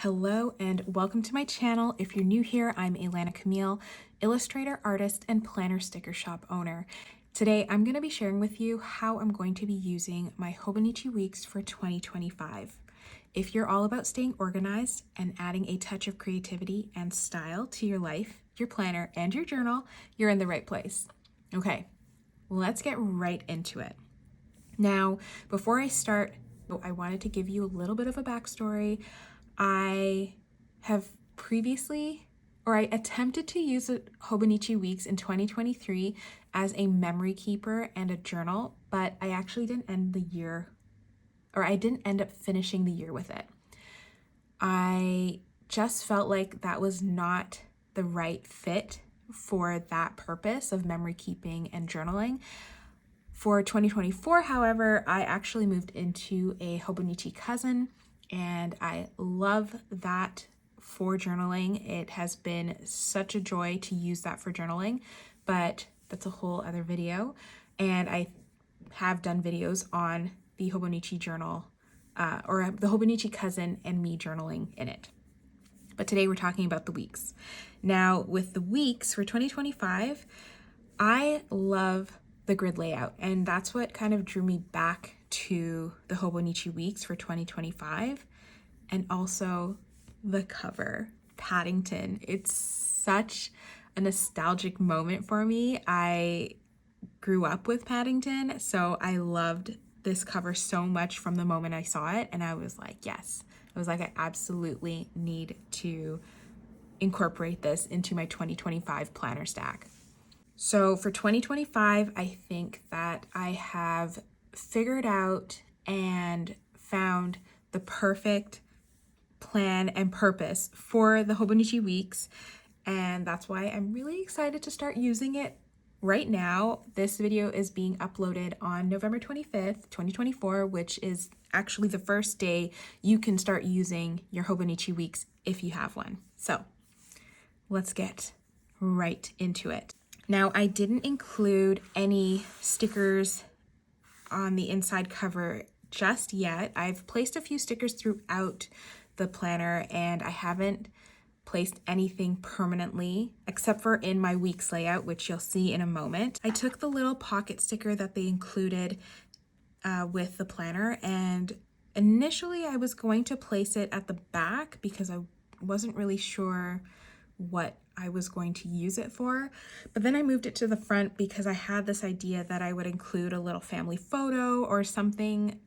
Hello and welcome to my channel. If you're new here, I'm Élana Camille, illustrator, artist, and planner sticker shop owner. Today, I'm going to be sharing with you how I'm going to be using my Hobonichi Weeks for 2025. If you're all about staying organized and adding a touch of creativity and style to your life, your planner, and your journal, you're in the right place. Okay, let's get right into it. Now, before I start, I wanted to give you a little bit of a backstory. I have previously, or I attempted to use Hobonichi Weeks in 2023 as a memory keeper and a journal, but I actually didn't end the year, or I didn't end up finishing the year with it. I just felt like that was not the right fit for that purpose of memory keeping and journaling. For 2024, however, I actually moved into a Hobonichi cousin, and I love that for journaling. It has been such a joy to use that for journaling, but that's a whole other video. And I have done videos on the Hobonichi journal, or the Hobonichi cousin and me journaling in it. But today we're talking about the weeks. Now, with the weeks for 2025, I love the grid layout, and that's what kind of drew me back to the Hobonichi Weeks for 2025, and also the cover, Paddington. It's such a nostalgic moment for me. I grew up with Paddington, so I loved this cover so much from the moment I saw it, and I was like, yes. I was like, I absolutely need to incorporate this into my 2025 planner stack. So for 2025, I think that I have figured out and found the perfect plan and purpose for the Hobonichi Weeks, and that's why I'm really excited to start using it right now. This video is being uploaded on November 25th, 2024, which is actually the first day you can start using your Hobonichi Weeks if you have one. So let's get right into it. Now, I didn't include any stickers on the inside cover just yet. I've placed a few stickers throughout the planner, and I haven't placed anything permanently except for in my weeks layout, which you'll see in a moment. I took the little pocket sticker that they included with the planner, and initially I was going to place it at the back because I wasn't really sure what I was going to use it for, but then I moved it to the front because I had this idea that I would include a little family photo or something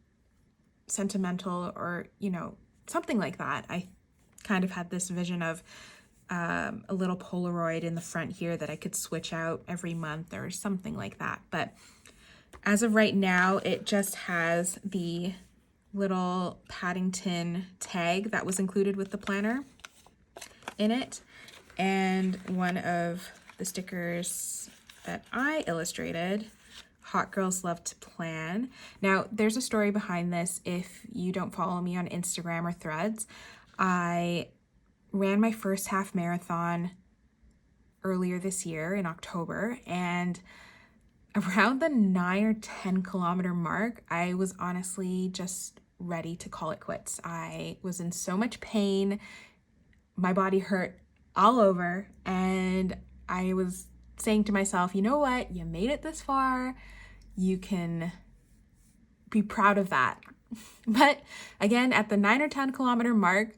sentimental, or something like that. I kind of had this vision of a little Polaroid in the front here that I could switch out every month or something like that. But as of right now, it just has the little Paddington tag that was included with the planner in it, and one of the stickers that I illustrated, Hot Girls Love to Plan. Now, there's a story behind this. If you don't follow me on Instagram or Threads, I ran my first half marathon earlier this year in October, and around the 9 or 10 kilometer mark, I was honestly just ready to call it quits. I was in so much pain. My body hurt all over, and I was saying to myself, you know what? You made it this far. You can be proud of that. But again, at the 9 or 10 kilometer mark,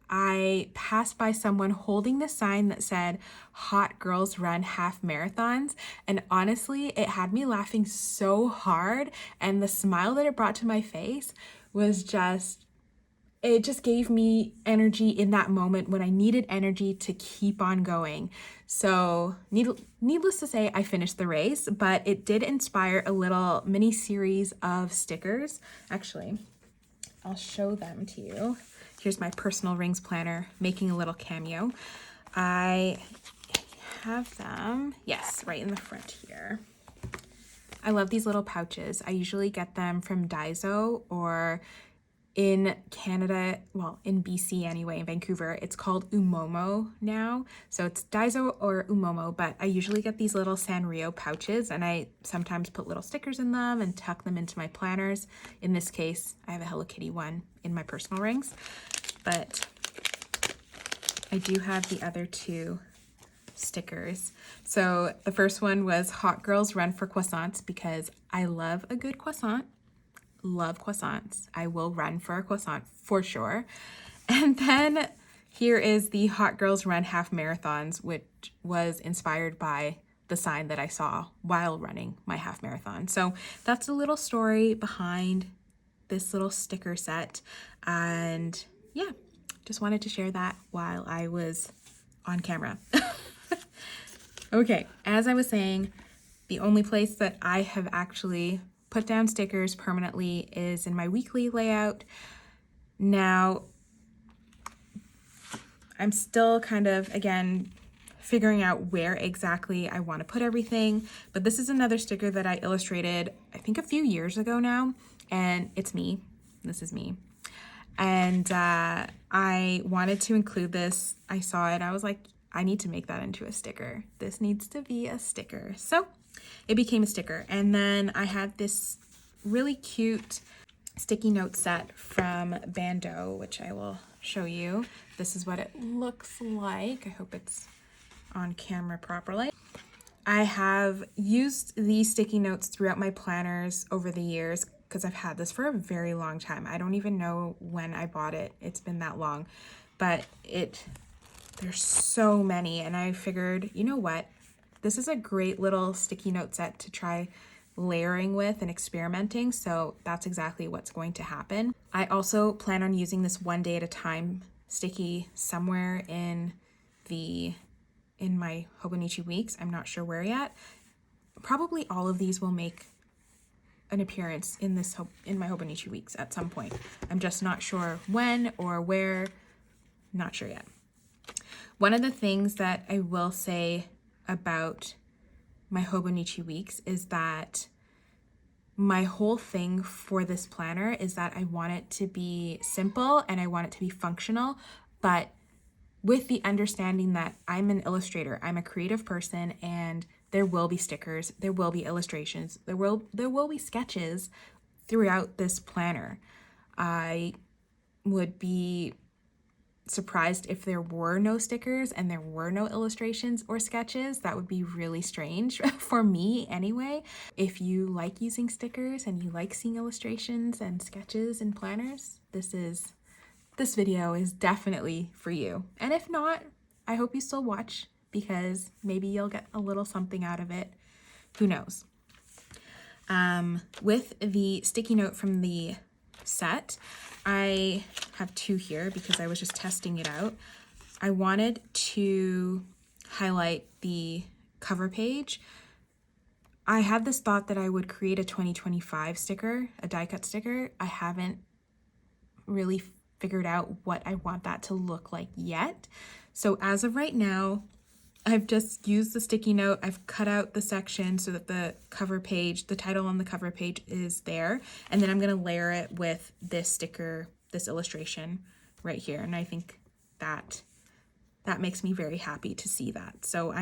I passed by someone holding the sign that said, "Hot Girls Run Half Marathons." And honestly, it had me laughing so hard, and the smile that it brought to my face was it just gave me energy in that moment when I needed energy to keep on going. So needless to say, I finished the race, but it did inspire a little mini series of stickers. Actually, I'll show them to you. Here's my personal rings planner making a little cameo. I have them, yes, right in the front here. I love these little pouches. I usually get them from Daiso, or in Canada, well, in BC anyway, in Vancouver, it's called Umomo now. So it's Daiso or Umomo, but I usually get these little Sanrio pouches, and I sometimes put little stickers in them and tuck them into my planners. In this case, I have a Hello Kitty one in my personal rings. But I do have the other two stickers. So the first one was Hot Girls Run for Croissants, because I love a good croissant. Love croissants. I will run for a croissant for sure. And then here is the Hot Girls Run Half Marathons, which was inspired by the sign that I saw while running my half marathon. So that's a little story behind this little sticker set. And yeah, just wanted to share that while I was on camera. Okay, as I was saying, the only place that I have actually put down stickers permanently is in my weekly layout. Now, I'm still kind of, again, figuring out where exactly I want to put everything, but this is another sticker that I illustrated, I think a few years ago now, and it's me. This is me. And I wanted to include this. I saw it, I was like, I need to make that into a sticker. This needs to be a sticker. So it became a sticker. And then I had this really cute sticky note set from Bando, which I will show you. This is what it looks like. I hope it's on camera properly. I have used these sticky notes throughout my planners over the years because I've had this for a very long time. I don't even know when I bought it. It's been that long, but there's so many, and I figured, you know what? This is a great little sticky note set to try layering with and experimenting, so that's exactly what's going to happen. I also plan on using this one day at a time sticky somewhere in my Hobonichi Weeks. I'm not sure where yet. Probably all of these will make an appearance in my Hobonichi Weeks at some point. I'm just not sure when or where, not sure yet. One of the things that I will say about my Hobonichi Weeks is that my whole thing for this planner is that I want it to be simple and I want it to be functional, but with the understanding that I'm an illustrator, I'm a creative person, and there will be stickers, there will be illustrations, there will be sketches throughout this planner. I would be surprised if there were no stickers and there were no illustrations or sketches. That would be really strange for me anyway. If you like using stickers and you like seeing illustrations and sketches in planners, this video is definitely for you. And if not, I hope you still watch because maybe you'll get a little something out of it. Who knows? With the sticky note from the set, I have two here because I was just testing it out. I wanted to highlight the cover page. I had this thought that I would create a 2025 sticker, a die cut sticker. I haven't really figured out what I want that to look like yet. So as of right now, I've just used the sticky note. I've cut out the section so that the cover page, the title on the cover page is there. And then I'm going to layer it with this sticker, this illustration right here. And I think that makes me very happy to see that. So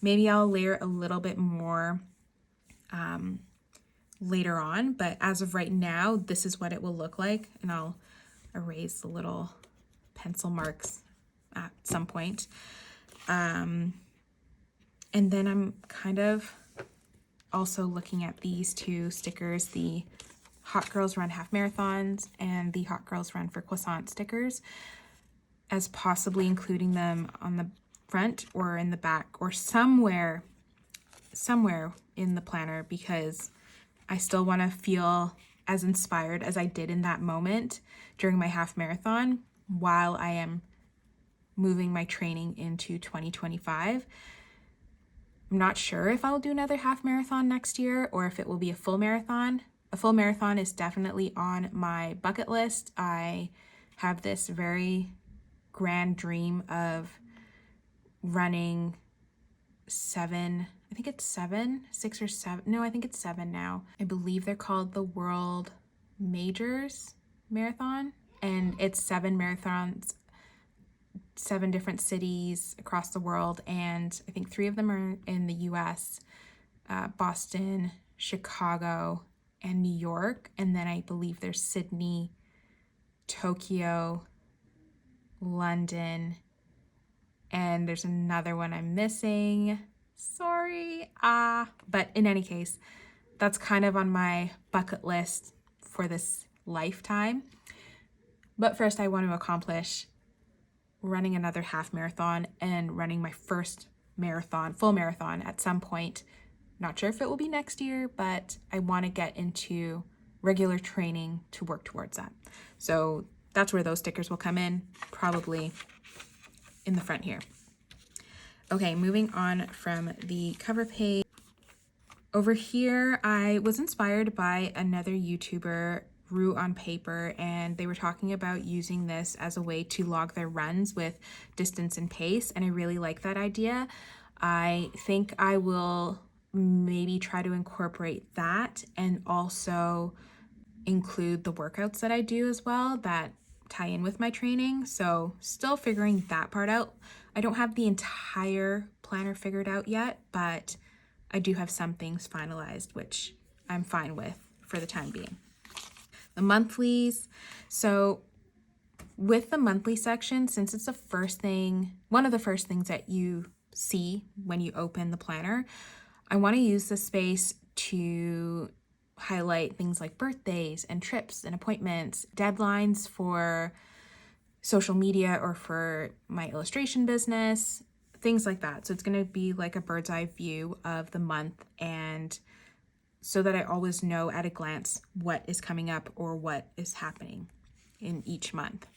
maybe I'll layer a little bit more later on, but as of right now, this is what it will look like. And I'll erase the little pencil marks at some point. And then I'm kind of also looking at these two stickers, the Hot Girls Run Half Marathons and the Hot Girls Run for Croissant stickers, as possibly including them on the front or in the back or somewhere in the planner, because I still want to feel as inspired as I did in that moment during my half marathon while I am moving my training into 2025. I'm not sure if I'll do another half marathon next year or if it will be a full marathon. A full marathon is definitely on my bucket list. I have this very grand dream of running 7 now. I believe they're called the World Majors Marathon, and it's 7 marathons, 7 different cities across the world, and I think 3 of them are in the US, Boston, Chicago, and New York, and then I believe there's Sydney, Tokyo, London, and there's another one I'm missing. Sorry. But in any case, that's kind of on my bucket list for this lifetime. But first I want to accomplish running another half marathon and running my first marathon, full marathon at some point. Not sure if it will be next year, but I want to get into regular training to work towards that. So that's where those stickers will come in, probably in the front here. Okay, moving on from the cover page. Over here, I was inspired by another YouTuber, Rue on Paper, and they were talking about using this as a way to log their runs with distance and pace, and I really like that idea. I think I will maybe try to incorporate that and also include the workouts that I do as well that tie in with my training. So still figuring that part out. I don't have the entire planner figured out yet, but I do have some things finalized, which I'm fine with for the time being. The monthlies. So with the monthly section, since it's the first thing, one of the first things that you see when you open the planner, I want to use the space to highlight things like birthdays and trips and appointments, deadlines for social media or for my illustration business, things like that. So it's going to be like a bird's eye view of the month, and so that I always know at a glance what is coming up or what is happening in each month.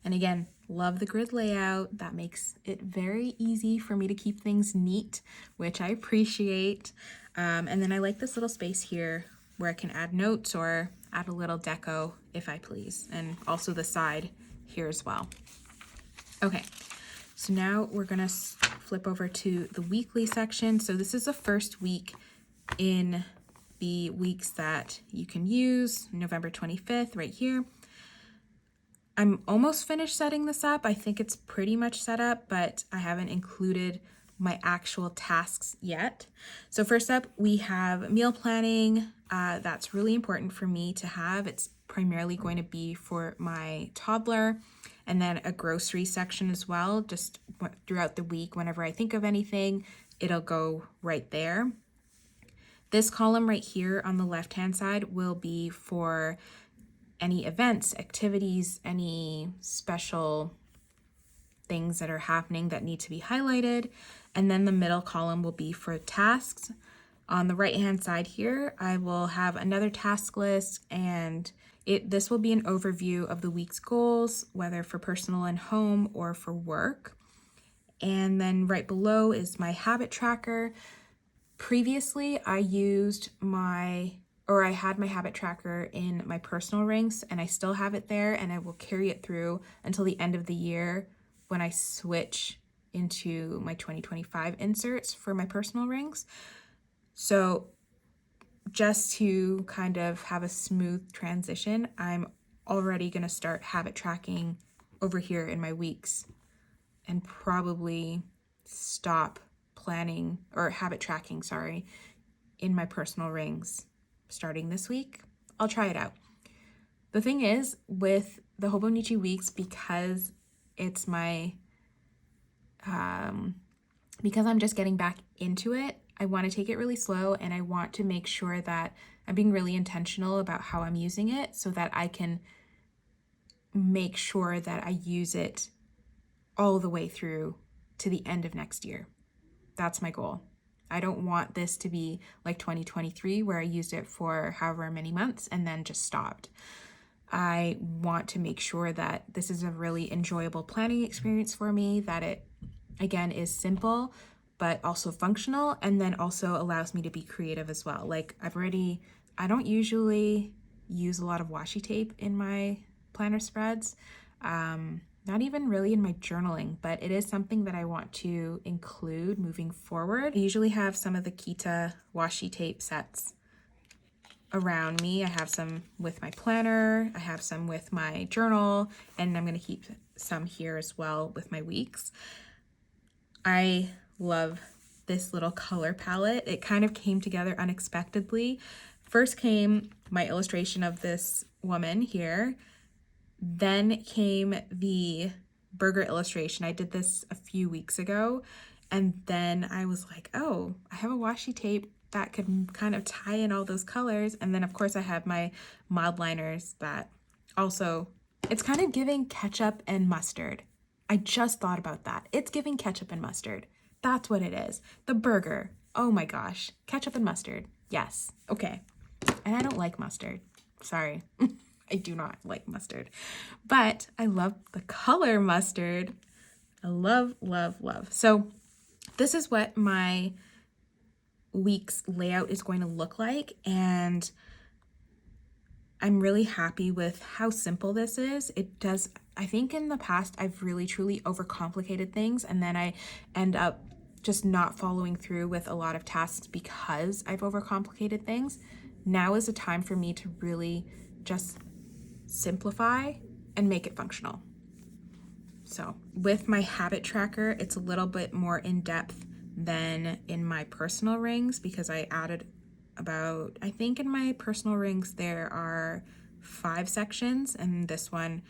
And again, love the grid layout. That makes it very easy for me to keep things neat, which I appreciate. And then I like this little space here where I can add notes or add a little deco if I please, and also the side here as well. Okay, so now we're gonna flip over to the weekly section. So this is the first week in the weeks that you can use, November 25th right here. I'm almost finished setting this up. I think it's pretty much set up, but I haven't included my actual tasks yet. So first up, we have meal planning. That's really important for me to have. It's primarily going to be for my toddler, and then a grocery section as well. Just throughout the week, whenever I think of anything, it'll go right there. This column right here on the left-hand side will be for any events, activities, any special things that are happening that need to be highlighted. And then the middle column will be for tasks. On the right-hand side here, I will have another task list, and this will be an overview of the week's goals, whether for personal and home or for work. And then right below is my habit tracker. Previously, I had my habit tracker in my personal rings, and I still have it there, and I will carry it through until the end of the year when I switch into my 2025 inserts for my personal rings. So just to kind of have a smooth transition, I'm already going to start habit tracking over here in my weeks and probably stop planning or habit tracking, in my personal rings starting this week. I'll try it out. The thing is, with the Hobonichi Weeks, because it's because I'm just getting back into it, I want to take it really slow, and I want to make sure that I'm being really intentional about how I'm using it so that I can make sure that I use it all the way through to the end of next year. That's my goal. I don't want this to be like 2023 where I used it for however many months and then just stopped. I want to make sure that this is a really enjoyable planning experience for me, that it, again, is simple, but also functional, and then also allows me to be creative as well. Like I don't usually use a lot of washi tape in my planner spreads. Not even really in my journaling, but it is something that I want to include moving forward. I usually have some of the Kita washi tape sets around me. I have some with my planner, I have some with my journal, and I'm going to keep some here as well with my weeks. I love this little color palette. It kind of came together unexpectedly. First came my illustration of this woman here. Then came the burger illustration. I did this a few weeks ago, and then I was like, oh, I have a washi tape that could kind of tie in all those colors. And then of course I have my mild liners that also, it's kind of giving ketchup and mustard. I just thought about that. It's giving ketchup and mustard. That's what it is. The burger. Oh my gosh. Ketchup and mustard. Yes. Okay. And I don't like mustard. Sorry. I do not like mustard. But I love the color mustard. I love, love, love. So this is what my week's layout is going to look like. And I'm really happy with how simple this is. It does, I think in the past, I've really truly overcomplicated things, and then I end up just not following through with a lot of tasks because I've overcomplicated things. Now is a time for me to really just simplify and make it functional. So with my habit tracker, it's a little bit more in depth than in my personal rings because I added about, I think in my personal rings there are 5 sections, and this one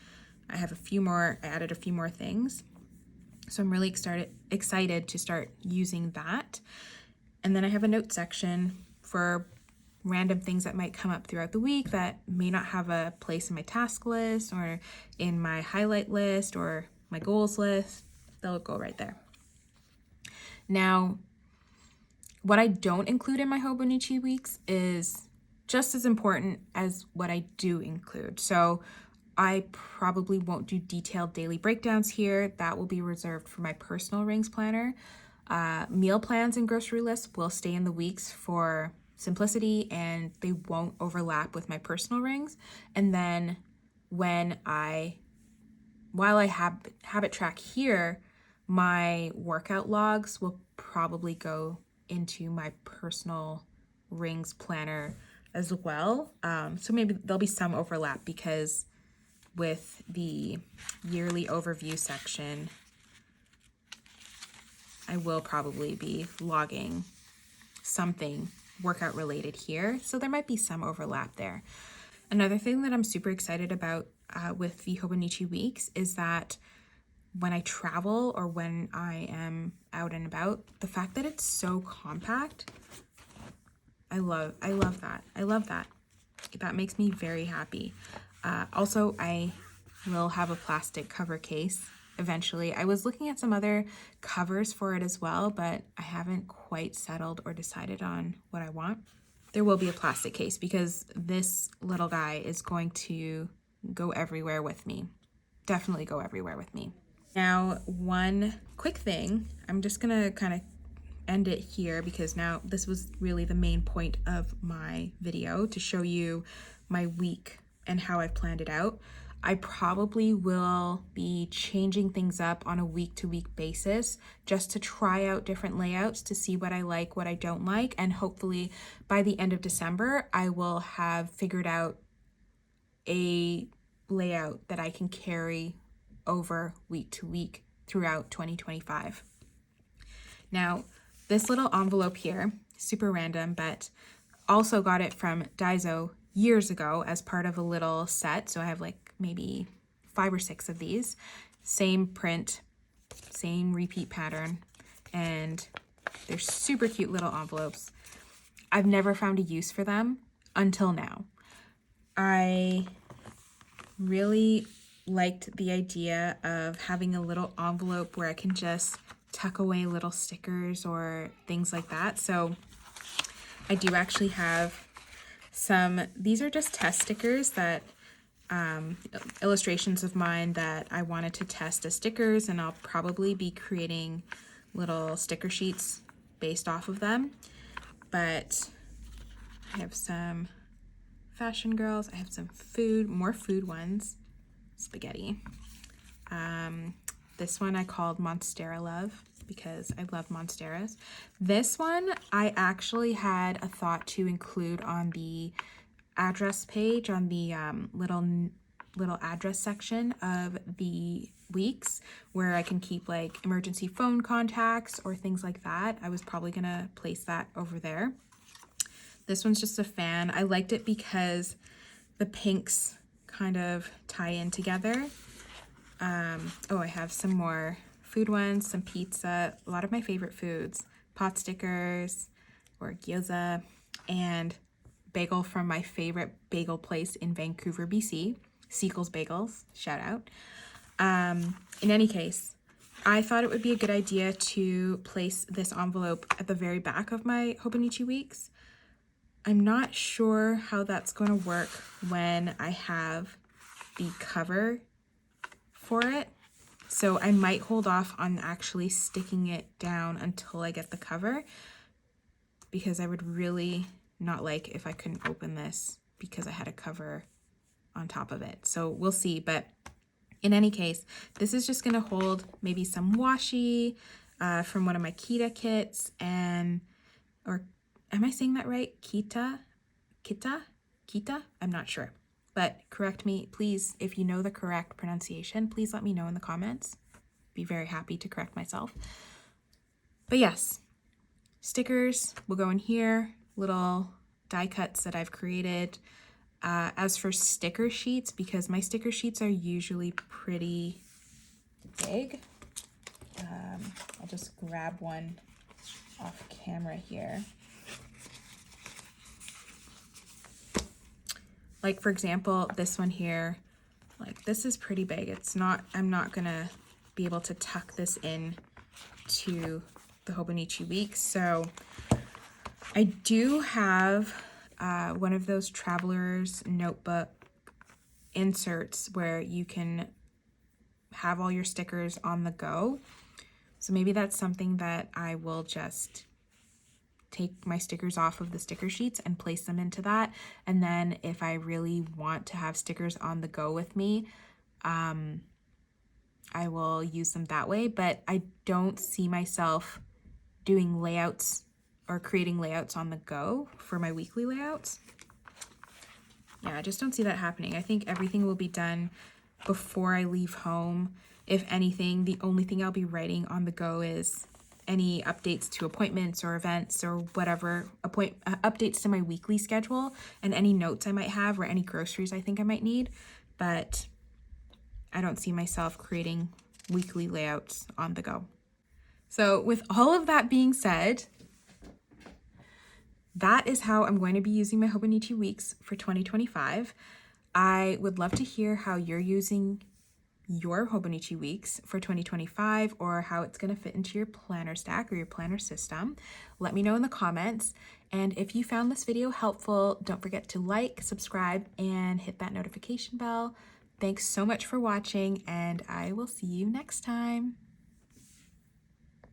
I have a few more, I added a few more things. So I'm really excited to start using that. And then I have a note section for random things that might come up throughout the week that may not have a place in my task list or in my highlight list or my goals list. They'll go right there. Now, what I don't include in my Hobonichi Weeks is just as important as what I do include. So I probably won't do detailed daily breakdowns here. That will be reserved for my personal rings planner. Meal plans and grocery lists will stay in the weeks for simplicity, and they won't overlap with my personal rings. And then while I have habit track here, my workout logs will probably go into my personal rings planner as well. So maybe there'll be some overlap because with the yearly overview section, I will probably be logging something workout related here. So there might be some overlap there. Another thing that I'm super excited about with the Hobonichi Weeks is that when I travel or when I am out and about, the fact that it's so compact, I love that. I love that. That makes me very happy. Also, I will have a plastic cover case eventually. I was looking at some other covers for it as well, but I haven't quite settled or decided on what I want. There will be a plastic case because this little guy is going to go everywhere with me. Definitely go everywhere with me. Now, one quick thing, I'm just gonna kind of end it here because now this was really the main point of my video, to show you my week and how I've planned it out. I probably will be changing things up on a week-to-week basis just to try out different layouts to see what I like, what I don't like, and hopefully by the end of December, I will have figured out a layout that I can carry over week to week throughout 2025. Now, this little envelope here, super random, but also got it from Daiso years ago as part of a little set. So I have like maybe 5 or 6 of these. Same print, same repeat pattern, and they're super cute little envelopes. I've never found a use for them until now. I really liked the idea of having a little envelope where I can just tuck away little stickers or things like that. So I do actually have some, these are just test stickers that illustrations of mine that I wanted to test as stickers, and I'll probably be creating little sticker sheets based off of them. But I have some fashion girls, I have some food, more food ones, spaghetti. This one I called Monstera Love because I love Monsteras. This one I actually had a thought to include on the address page, on the little address section of the weeks, where I can keep like emergency phone contacts or things like that. I was probably gonna place that over there. This one's just a fan. I liked it because the pinks kind of tie in together. Oh, I have some more food ones, some pizza, a lot of my favorite foods, pot stickers or gyoza, and bagel from my favorite bagel place in Vancouver, BC, Seagull's Bagels, shout out. In any case, I thought it would be a good idea to place this envelope at the very back of my Hobonichi Weeks. I'm not sure how that's going to work when I have the cover for it. So I might hold off on actually sticking it down until I get the cover, because I would really not like if I couldn't open this because I had a cover on top of it. So we'll see. But in any case, this is just going to hold maybe some washi from one of my Kita kits, or am I saying that right? Kita? I'm not sure. But correct me, please, if you know the correct pronunciation, please let me know in the comments. Be very happy to correct myself. But yes, stickers will go in here, little die cuts that I've created. As for sticker sheets, because my sticker sheets are usually pretty big, I'll just grab one off camera here. Like for example, this one here, like this is pretty big. I'm not gonna be able to tuck this in to the Hobonichi Weeks. So I do have one of those traveler's notebook inserts where you can have all your stickers on the go. So maybe that's something that I will just take my stickers off of the sticker sheets and place them into that. And then if I really want to have stickers on the go with me, I will use them that way. But I don't see myself doing layouts or creating layouts on the go for my weekly layouts. Yeah, I just don't see that happening. I think everything will be done before I leave home. If anything, the only thing I'll be writing on the go is any updates to appointments or events or whatever, updates to my weekly schedule, and any notes I might have or any groceries I think I might need. But I don't see myself creating weekly layouts on the go. So with all of that being said, that is how I'm going to be using my Hobonichi Weeks for 2025. I would love to hear how you're using your Hobonichi Weeks for 2025, or how it's going to fit into your planner stack or your planner system. Let me know in the comments. And if you found this video helpful, don't forget to like, subscribe, and hit that notification bell. Thanks so much for watching, and I will see you next time.